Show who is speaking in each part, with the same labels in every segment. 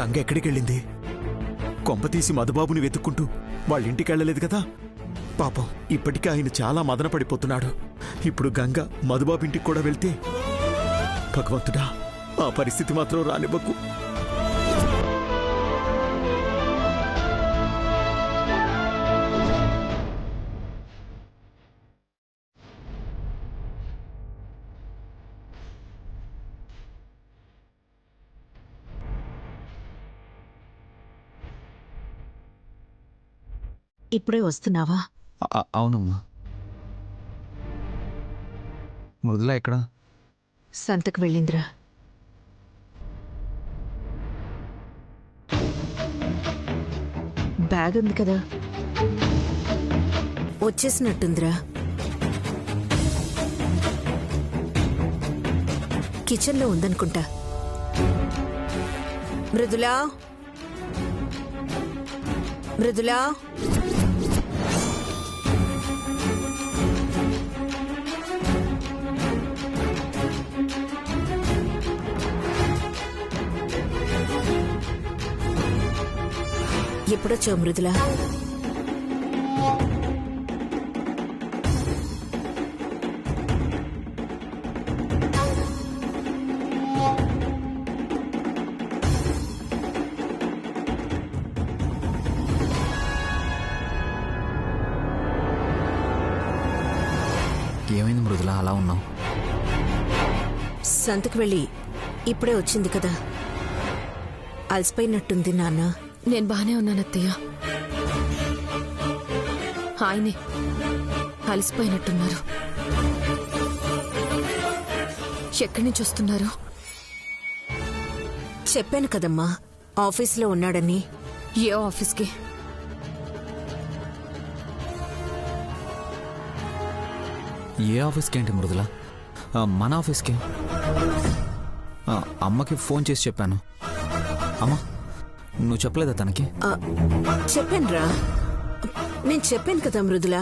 Speaker 1: గంగ ఎక్కడికెళ్ళింది? కొంపతీసి మధుబాబుని వెతుక్కుంటూ వాళ్ళింటికెళ్ళలేదు కదా? పాపం ఇప్పటికే ఆయన చాలా మదన పడిపోతున్నాడు. ఇప్పుడు గంగ మధుబాబు ఇంటికి కూడా వెళ్తే, భగవంతుడా ఆ పరిస్థితి మాత్రం రానివ్వకు.
Speaker 2: ఇప్పుడే వస్తున్నావా?
Speaker 3: అవునమ్మా. మృదుల ఎక్కడ?
Speaker 2: సంతకు వెళ్ళిందిరా. బ్యాగ్ ఉంది కదా, వచ్చేసినట్టుందిరా. కిచెన్లో ఉందనుకుంటా. మృదులా, మృదులా, ఎప్పుడొచ్చావు మృదులా?
Speaker 3: ఏమైంది మృదుల, అలా ఉన్నావు?
Speaker 2: సంతకు వెళ్ళి ఇప్పుడే వచ్చింది కదా, అలసిపోయినట్టుంది నాన్న.
Speaker 4: నేను బానే ఉన్నాను అత్తయ్య. ఆయనే అలసిపోయినట్టున్నారు. ఎక్కడి నుంచి వస్తున్నారు?
Speaker 2: చెప్పాను కదమ్మా, ఆఫీసులో ఉన్నాడని.
Speaker 4: ఏ ఆఫీస్కి?
Speaker 3: ఏ ఆఫీస్కి ఏంటి మృదుల? మన ఆఫీస్కి. అమ్మకి ఫోన్ చేసి చెప్పాను. అమ్మా, నువ్వు చెప్పలేదా తనకి?
Speaker 2: చెప్పానురా, నేను చెప్పాను కదా మృదులా,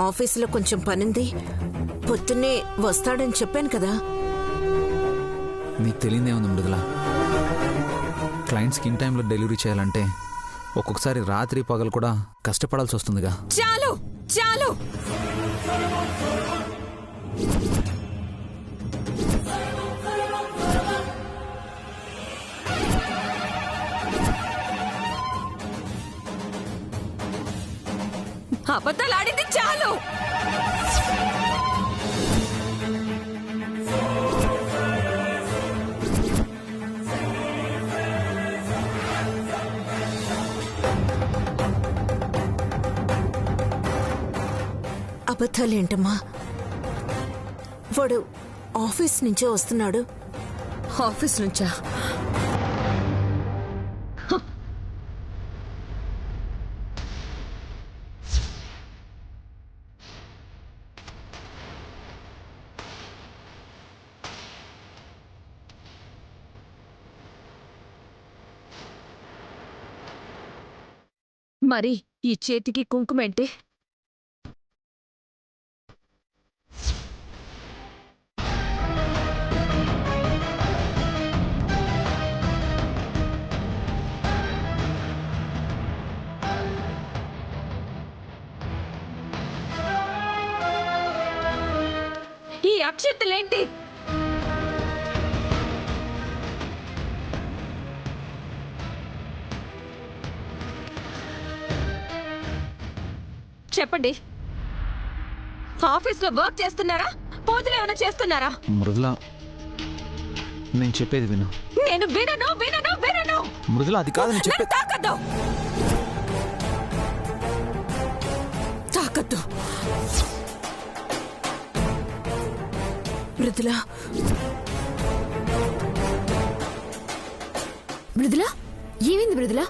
Speaker 2: ఆఫీసులో కొంచెం పనుంది, పొద్దున్నే వస్తాడని చెప్పాను కదా.
Speaker 3: నీకు తెలియదే ఉంది మృదుల, క్లయింట్స్కి ఇన్ టైంలో డెలివరీ చేయాలంటే ఒక్కొక్కసారి రాత్రి పగలు కూడా కష్టపడాల్సి వస్తుందిగా.
Speaker 4: చాలు చాలు, అబద్ధాలు ఆడింది చాలు.
Speaker 2: అబద్ధాలేంటమ్మా? వాడు ఆఫీస్ నుంచే వస్తున్నాడు.
Speaker 4: ఆఫీస్ నుంచా? మరి ఈ చేతికి కుంకుమేంటి? ఈ అక్షతలేంటి? చెప్పండి, ఆఫీస్లో వర్క్ చేస్తున్నారా, పూజలు ఏమైనా చేస్తున్నారా?
Speaker 3: మృదుల, నేను చెప్పేది విను.
Speaker 4: నేను వినను వినను వినను.
Speaker 3: మృదుల, అది కాదు నేను చెప్పేది.
Speaker 4: తాకద్దు, తాకద్దు.
Speaker 2: మృదులా,
Speaker 4: మృదులా, ఏమైంది మృదులా?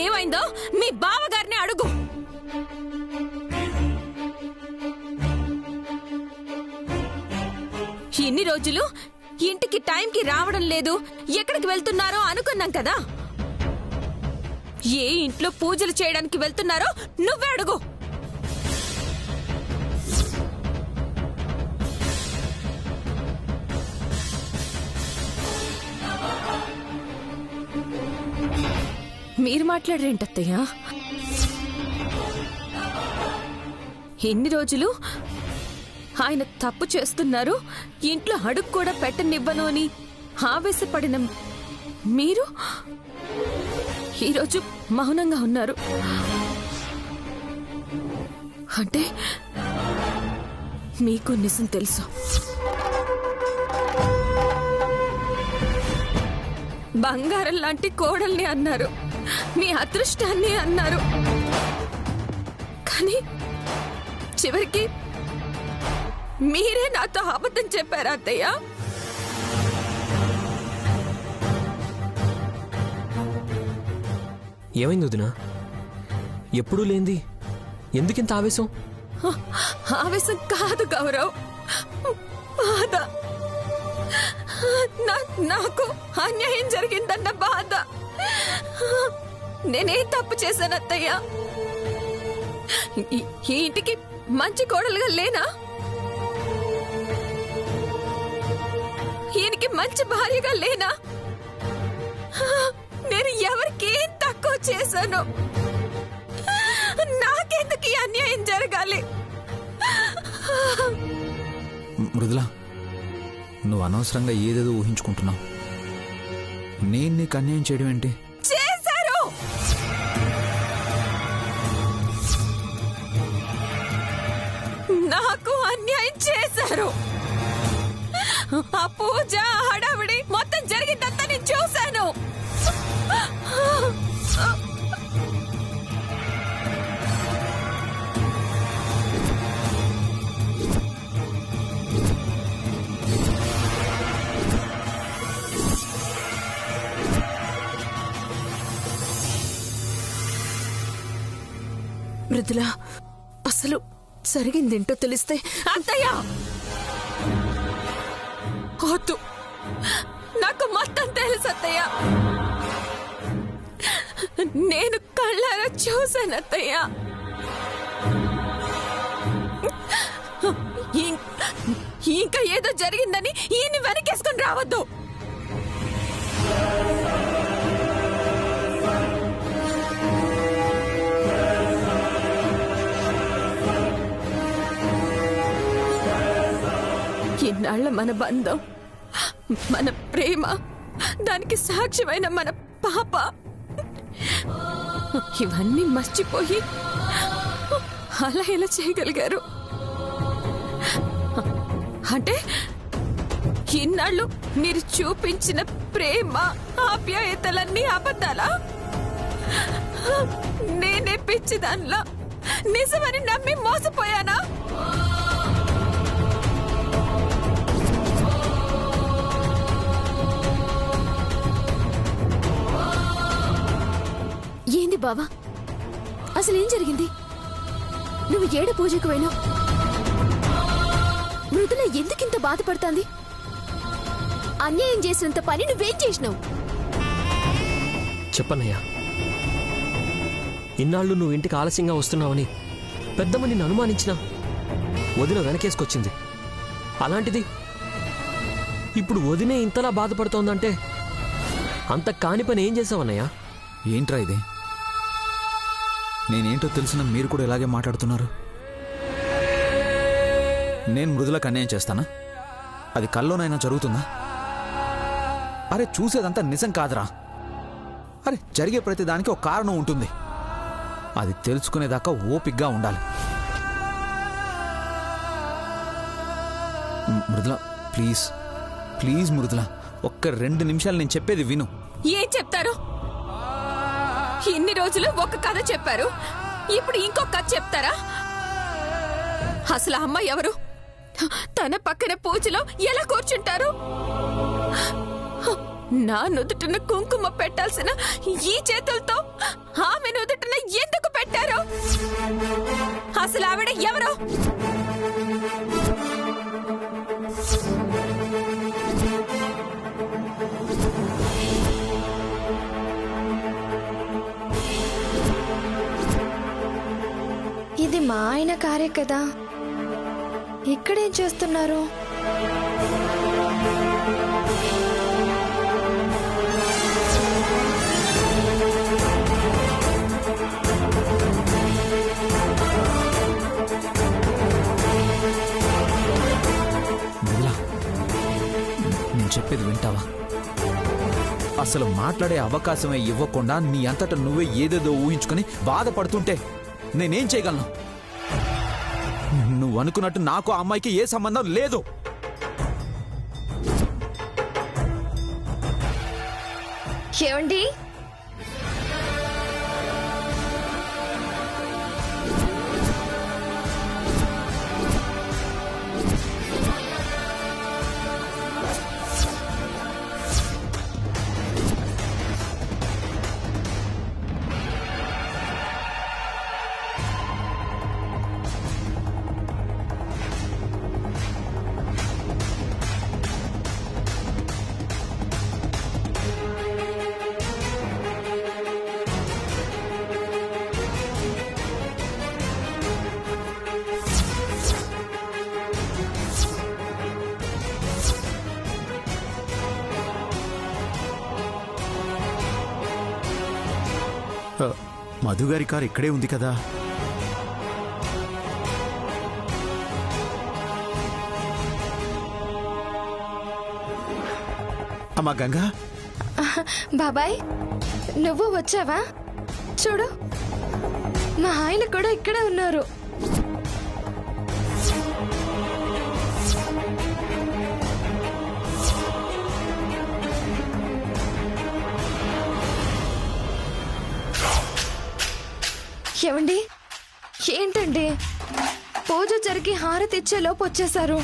Speaker 4: ఏమైందో మీ బావగారిని అడుగు. ఇన్ని రోజులు ఇంటికి టైంకి రావడం లేదు, ఎక్కడికి వెళ్తున్నారో అనుకున్నాం కదా. ఏ ఇంట్లో పూజలు చేయడానికి వెళ్తున్నారో నువ్వే అడుగు. మీరు మాట్లాడరేంటత్తయ్యా? ఎన్ని రోజులు ఆయన తప్పు చేస్తున్నారు, ఇంట్లో అడుగు కూడా పెట్టనివ్వను అని ఆవేశపడిన మీరు ఈరోజు మౌనంగా ఉన్నారు. అంటే మీకు నిజం తెలుసు. బంగారం లాంటి కోడల్ని అన్నారు, మీ అదృష్టాన్ని అన్నారు. కానీ చివరికి మీరే నాతో అబద్ధం చెప్పారా అత్తయ్య?
Speaker 5: ఏమైంది వదినా? ఎప్పుడూ లేంది ఎందుకింత ఆవేశం?
Speaker 4: ఆవేశం కాదు గౌరవ్, బాధ. నాకు అన్యాయం జరిగిందన్న బాధ. నేనేం తప్పు చేశాను అత్తయ్య? ఈ ఇంటికి మంచి కోడలుగా లేనా? ఈయనకి మంచి భార్యగా లేనా? నేను ఎవరికి ఏం తక్కువ చేశాను? నాకెందుకు ఈ అన్యాయం జరగాలి?
Speaker 3: మృదుల, నువ్వు అనవసరంగా ఏదేదో ఊహించుకుంటున్నావు. నేను నీకు అన్యాయం చేయడం ఏంటి?
Speaker 4: చేశారు. నాకు అన్యాయం చేశారు. ఆ పూజ హడావిడి మొత్తం జరిగిందంతా నేను చూశాను.
Speaker 2: మృదుల, అసలు జరిగిందేంటో తెలిస్తే.
Speaker 4: అత్తయ్య వద్దు, నాకు మొత్తం తెలుసు అత్తయ్య. నేను కళ్ళారా చూశాను అత్తయ్య. ఇంకా ఏదో జరిగిందని ఈయన్ని వెనకేసుకొని రావద్దు. ఇన్నాళ్ల మన బంధం, మన ప్రేమ, దానికి సాక్ష్యమైన మన పాప, ఇవన్నీ మర్చిపోయి అలా ఎలా చేయగలిగారు? అంటే ఇన్నాళ్ళు మీరు చూపించిన ప్రేమ, ఆప్యాయతలన్నీ అబద్ధాలా? నేనే పిచ్చిదాన్లా నిజమని నమ్మి మోసపోయానా?
Speaker 6: ఏంది బావా, అసలేం జరిగింది? నువ్వు ఏడ పూజకు పోయినావు? మృదుల ఎందుకింత బాధపడుతోంది? అన్యాయం చేసినంత పని నువ్వేం చేసినావు?
Speaker 5: చెప్పన్నయ్యా, ఇన్నాళ్ళు నువ్వు ఇంటికి ఆలస్యంగా వస్తున్నావని పెద్దమ్మ నిన్ను అనుమానించినా వదిన వెనకేసుకొచ్చింది. అలాంటిది ఇప్పుడు వదినే ఇంతలా బాధపడుతోందంటే అంత కాని పని ఏం చేసావన్నయ్యా?
Speaker 3: ఏంట్రా ఇది? నేనేంటో తెలిసిన మీరు కూడా ఇలాగే మాట్లాడుతున్నారు. నేను మృదులకు అన్యాయం చేస్తానా? అది కల్లోనైనా జరుగుతుందా? అరే, చూసేదంతా నిజం కాదురా. అరే, జరిగే ప్రతి దానికి ఒక కారణం ఉంటుంది. అది తెలుసుకునేదాకా ఓపిగ్గా ఉండాలి. మృదుల, ప్లీజ్ ప్లీజ్ మృదుల, ఒక్క 2 నిమిషాలు నేను చెప్పేది విను.
Speaker 4: ఏం చెప్తారు? ఇన్ని రోజులు ఒక కథ చెప్పారు, ఇప్పుడు ఇంకొక కథ చెప్తారా? అసలు అమ్మ ఎవరు? తన పక్కన పూజలో ఎలా కూర్చుంటారు? నా నుదుటిన కుంకుమ పెట్టాల్సిన ఈ చేతులతో ఆమె నుదుటిన ఎందుకు పెట్టారు? అసలు ఆవిడ ఎవరు?
Speaker 6: ఇది మా ఆయన కారే కదా, ఇక్కడేం చేస్తున్నారు?
Speaker 3: చెప్పేది వింటావా? అసలు మాట్లాడే అవకాశమే ఇవ్వకుండా నీ అంతటా నువ్వే ఏదేదో ఊహించుకుని బాధపడుతుంటే నేనేం చేయగలను? నువ్వు అనుకున్నట్టు నాకు ఆ అమ్మాయికి ఏ సంబంధం లేదు.
Speaker 6: ఏమండి?
Speaker 1: మధుగారి కారు ఇక్కడే ఉంది కదా. అమ్మా గంగా.
Speaker 6: బాబాయ్, నువ్వు వచ్చావా? చూడు, మా ఆయన కూడా ఇక్కడే ఉన్నారు. ఏమండి? ఏంటండి, పూజ జరిగి హారతి ఇచ్చే లోపు వచ్చేశారు.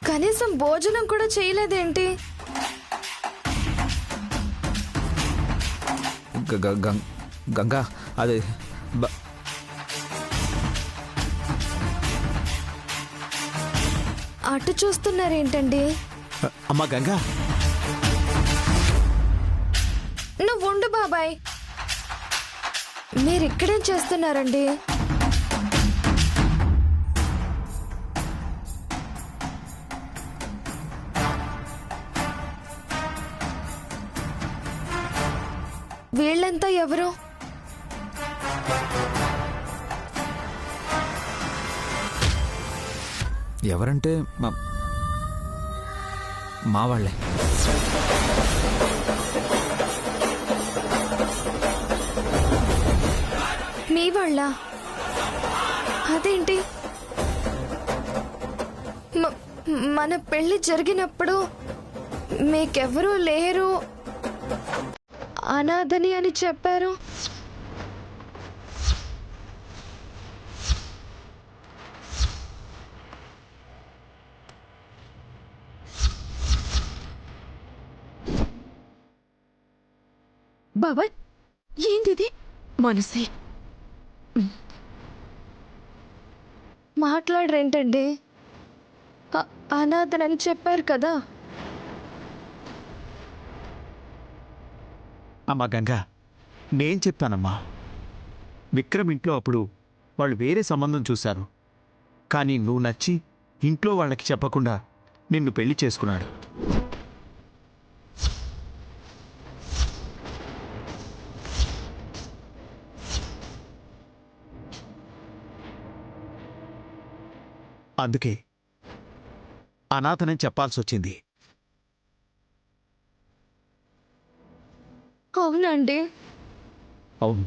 Speaker 6: కనీసం భోజనం కూడా చేయలేదేంటి?
Speaker 3: గంగా, అదే
Speaker 6: అటు చూస్తున్నారేంటండి?
Speaker 1: అమ్మా గంగా.
Speaker 6: నువ్వు ఉండు బాబాయ్. మీరిక్కడేం చేస్తున్నారండి? వీళ్ళంతా ఎవరు?
Speaker 3: ఎవరంటే మా వాళ్ళే.
Speaker 6: మీ వాళ్ళ? అదేంటి? మన పెళ్లి జరిగినప్పుడు మీకెవరూ లేరు, అనాథని అని చెప్పారు.
Speaker 2: బాబాయ్, ఏంటిది? మనసే
Speaker 6: మాట్లాడరేంటండి? అనాథనని చెప్పారు కదా.
Speaker 1: అమ్మా గంగా, నేను చెప్పానమ్మా. విక్రమ్ ఇంట్లో అప్పుడు వాళ్ళు వేరే సంబంధం చూశారు. కానీ నువ్వు నచ్చి ఇంట్లో వాళ్ళకి చెప్పకుండా నిన్ను పెళ్లి చేసుకున్నాడు. అందుకే అనాథనని చెప్పాల్సి వచ్చింది.
Speaker 6: అవునండి.
Speaker 1: అవును.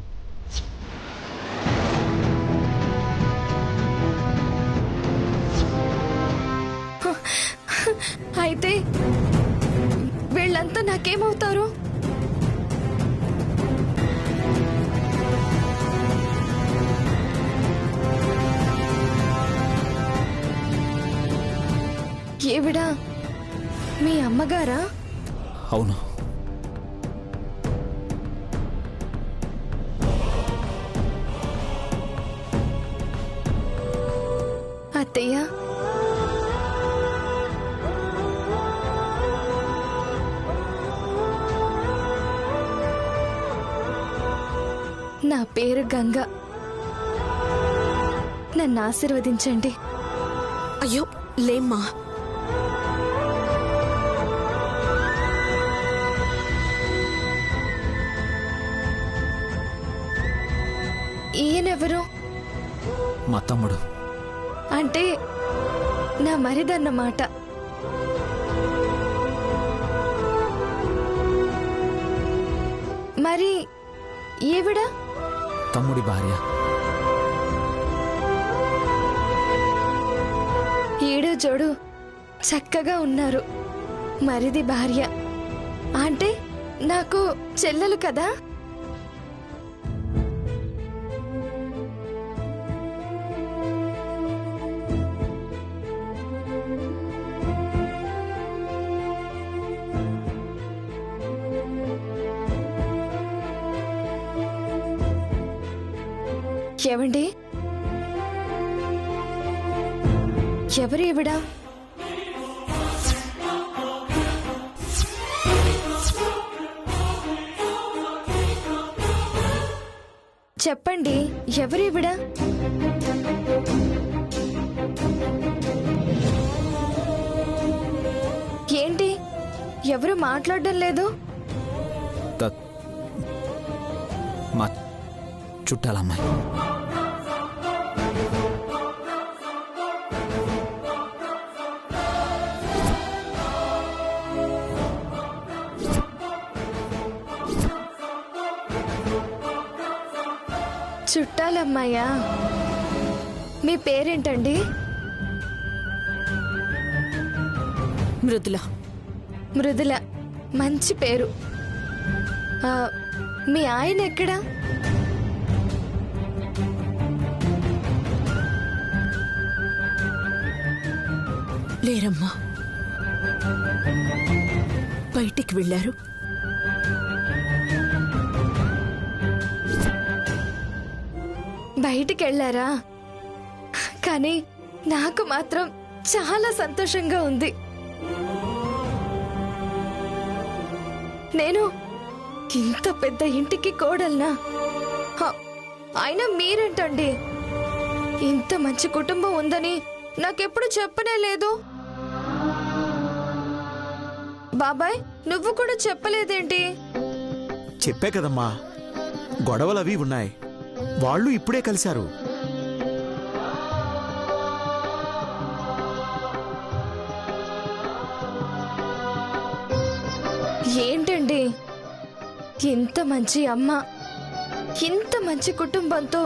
Speaker 6: అయితే వీళ్ళంతా నాకేమవుతారు? ఈవిడ మీ అమ్మగారా?
Speaker 3: అవును.
Speaker 6: అత్తయ్య, నా పేరు గంగా. నన్ను ఆశీర్వదించండి.
Speaker 2: అయ్యో లేమ్మా.
Speaker 6: ఈయనెవరు?
Speaker 3: మా తమ్ముడు.
Speaker 6: అంటే నా మరిదన్నమాట. మరి ఈవిడ
Speaker 3: తమ్ముడి భార్య.
Speaker 6: ఈడు జోడు చక్కగా ఉన్నారు. మరిది భార్య అంటే నాకు చెల్లెలు కదా. ఏవండి, ఎవరు ఈవిడ? చెప్పండి, ఎవరు ఈవిడ? ఏంటి ఎవరు మాట్లాడడం లేదు?
Speaker 3: మా చుట్టాలమ్మాయి.
Speaker 6: చుట్టాలమ్మాయా? మీ పేరేంటండి?
Speaker 4: మృదుల.
Speaker 6: మృదుల, మంచి పేరు. మీ ఆయన ఎక్కడా?
Speaker 2: లేరమ్మా, బయటికి వెళ్ళారు.
Speaker 6: బయటికి వెళ్ళారా? కానీ నాకు మాత్రం చాలా సంతోషంగా ఉంది. నేను ఇంత పెద్ద ఇంటికి కోడల్నా? అయినా మీరేంటండి, ఇంత మంచి కుటుంబం ఉందని నాకెప్పుడు చెప్పనే లేదు. బాబాయ్, నువ్వు కూడా చెప్పలేదేంటి?
Speaker 1: చెప్పే కదమ్మా, గొడవలవి ఉన్నాయి. వాళ్ళు ఇప్పుడే కలిశారు.
Speaker 6: ఏంటండి, ఇంత మంచి అమ్మ, ఇంత మంచి కుటుంబంతో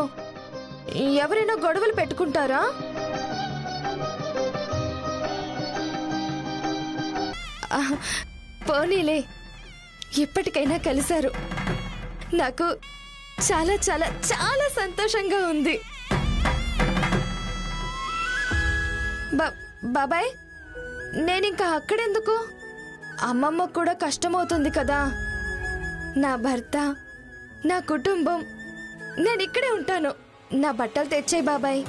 Speaker 6: ఎవరైనా గొడవలు పెట్టుకుంటారా? పోనీలే, ఇప్పటికైనా కలిశారు. నాకు చాలా చాలా చాలా సంతోషంగా ఉంది. బాబాయ్, నేనింకా అక్కడెందుకు? అమ్మమ్మ కూడా కష్టమవుతుంది కదా. నా భర్త, నా కుటుంబం, నేనిక్కడే ఉంటాను. నా బట్టలు తెచ్చేయి బాబాయ్.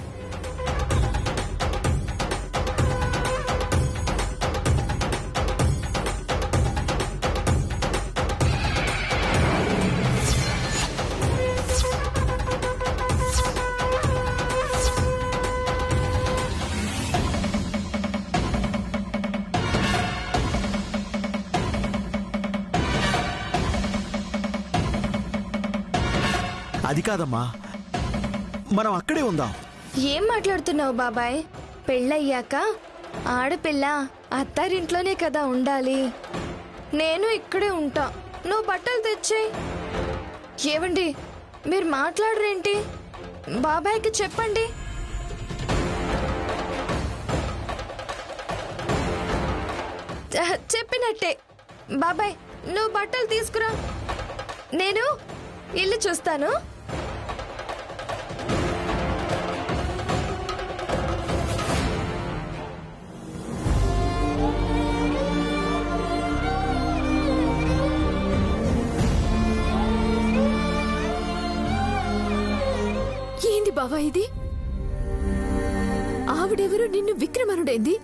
Speaker 1: అది కాదమ్మా, మనం అక్కడే ఉందాం.
Speaker 6: ఏం మాట్లాడుతున్నావు బాబాయ్? పెళ్ళయ్యాక ఆడపిల్ల అత్తారింట్లోనే కదా ఉండాలి. నేను ఇక్కడే ఉంటా. నువ్వు బట్టలు తెచ్చేయి. ఏవండి, మీరు మాట్లాడరేంటి? బాబాయ్కి చెప్పండి. చెప్పినట్టే. బాబాయ్, నువ్వు బట్టలు తీసుకురా, నేను ఇల్లు చూస్తాను.
Speaker 2: ఏంది బావా ఇది? ఆవిడెవరు నిన్ను విక్రమనుడైంది?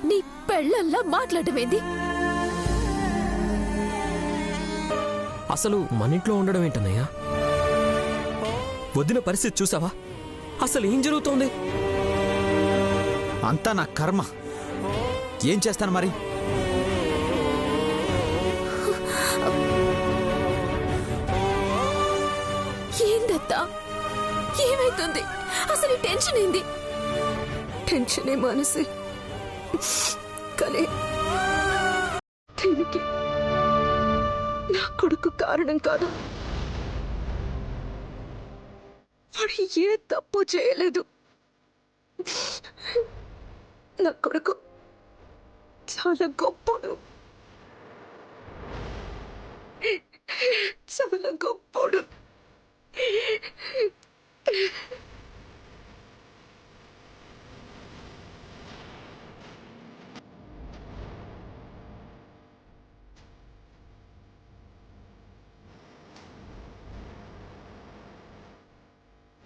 Speaker 2: నీ పెళ్ళల్లా మాట్లాడమేంది?
Speaker 5: అసలు మన ఇంట్లో ఉండడం ఏంటన్నయ్యా? వదిన పరిస్థితి చూసావా? అసలు ఏం జరుగుతోంది?
Speaker 3: అంతా నా కర్మ. ఏం చేస్తాను మరి?
Speaker 2: ఏందత్తా, ఏమైతుంది? అసలు ఈ టెన్షన్ ఏంది? టెన్షనే మనసు, కానీ దీనికి నా కొడుకు కారణం కాదు. వాడు ఏ తప్పు చేయలేదు. నా కొడుకు చాలా గొప్పోడు, చాలా గొప్పోడు.